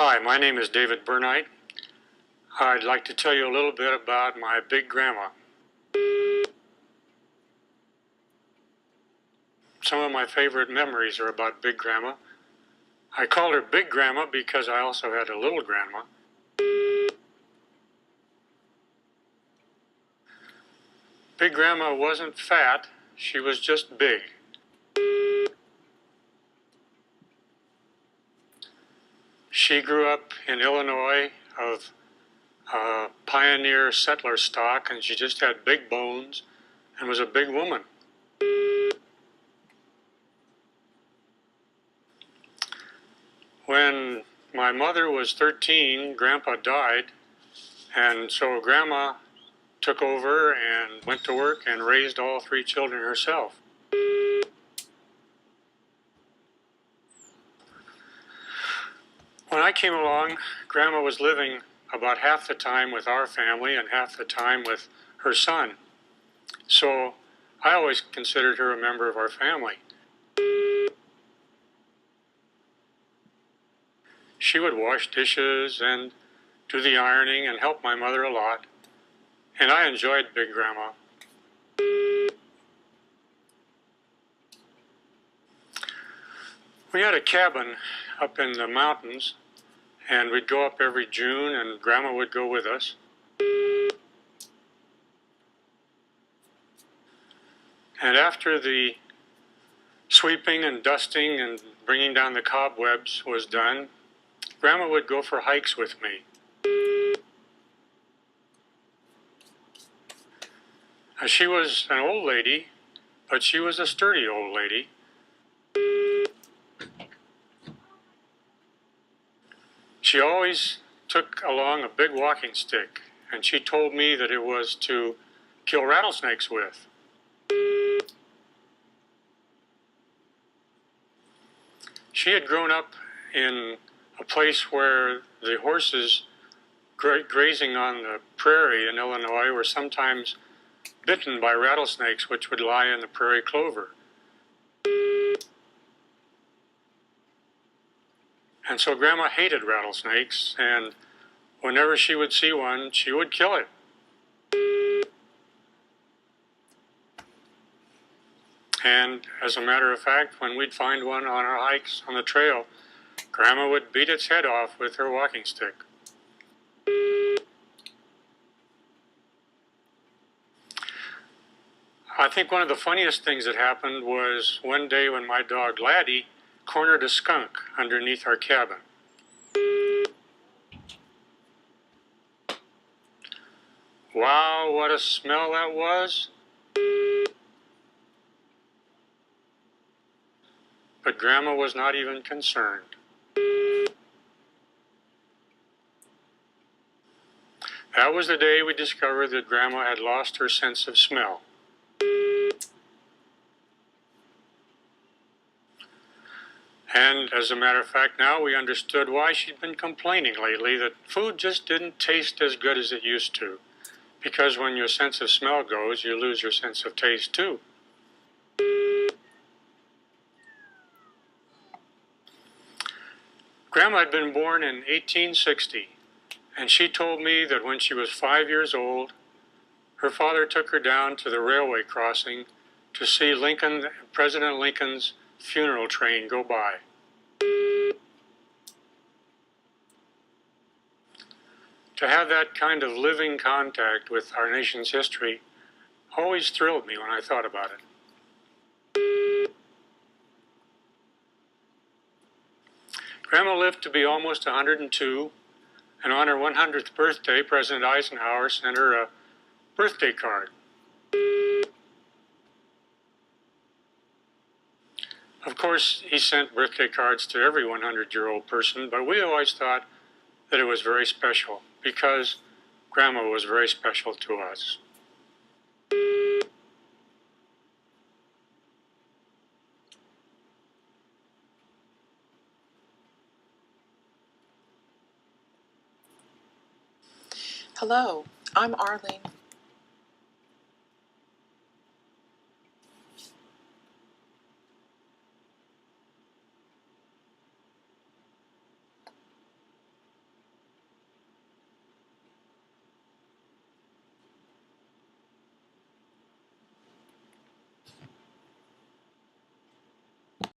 Hi, my name is David Burnite. I'd like to tell you a little bit about my big grandma. Some of my favorite memories are about big grandma. I called her big grandma because I also had a little grandma. Big grandma wasn't fat, she was just big. She grew up in Illinois of pioneer settler stock, and she just had big bones and was a big woman. When my mother was 13, Grandpa died, and so Grandma took over and went to work and raised all 3 children herself. When I came along, Grandma was living about half the time with our family and half the time with her son. So I always considered her a member of our family. She would wash dishes and do the ironing and help my mother a lot. And I enjoyed Big Grandma. We had a cabin up in the mountains, and we'd go up every June, and Grandma would go with us. And after the sweeping and dusting and bringing down the cobwebs was done, Grandma would go for hikes with me. She was an old lady, but she was a sturdy old lady. She always took along a big walking stick, and she told me that it was to kill rattlesnakes with. She had grown up in a place where the horses grazing on the prairie in Illinois were sometimes bitten by rattlesnakes, which would lie in the prairie clover. And so Grandma hated rattlesnakes, and whenever she would see one, she would kill it. And as a matter of fact, when we'd find one on our hikes on the trail, Grandma would beat its head off with her walking stick. I think one of the funniest things that happened was one day when my dog Laddie cornered a skunk underneath our cabin. Wow, what a smell that was! But Grandma was not even concerned. That was the day we discovered that Grandma had lost her sense of smell. And as a matter of fact, now we understood why she'd been complaining lately that food just didn't taste as good as it used to. Because when your sense of smell goes, you lose your sense of taste too. Grandma had been born in 1860, and she told me that when she was 5 years old, her father took her down to the railway crossing to see President Lincoln's funeral train go by. To have that kind of living contact with our nation's history always thrilled me when I thought about it. Grandma lived to be almost 102, and on her 100th birthday, President Eisenhower sent her a birthday card. Of course, he sent birthday cards to every 100-year-old person, but we always thought that it was very special because Grandma was very special to us. Hello, I'm Arlene